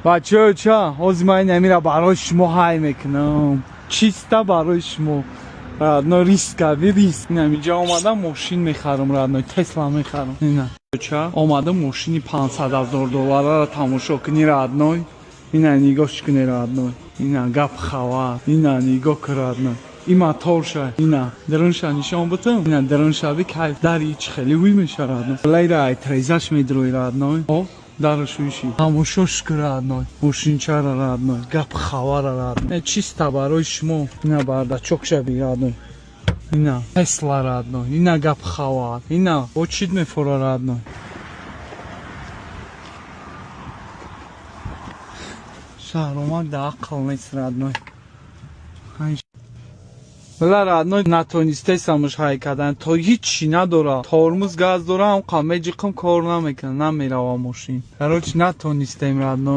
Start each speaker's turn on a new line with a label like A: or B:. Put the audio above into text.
A: بچه چه؟ آزمایی نمیره برای شما های میکنم چیستا برای شما رادنای ریسکوی ریسک اینجا آمدم ماشین میخرم رادنای تسلا میخرم اینا چه؟ آمدم ماشینی 500,000 دلار را تماشا کنی رادنای اینا نگاهش کنی رادنای اینا گپ خواه اینا نگاه کن رادنای این موتورشه اینا درنشه نشان بتم اینا درنشه بی کیف در هیچ خیلی وی میشه رادنای لیره ای تریزش میدروی رادنای дарашуиши тамошош крадной мошинчара радной гап хавара радной чиста барои шумо ина бардачокшаби радной ина тесла радной ина гап хавар ина бо чид мефора радной шаҳромак да ақл нест радной بله رادنای نتونسته سمش های کردن تا هیچی نداره ترمز گاز داره هم قمه جیقم کار نمیکنه نمیره و ماشین هرچی نتونستیم رادنای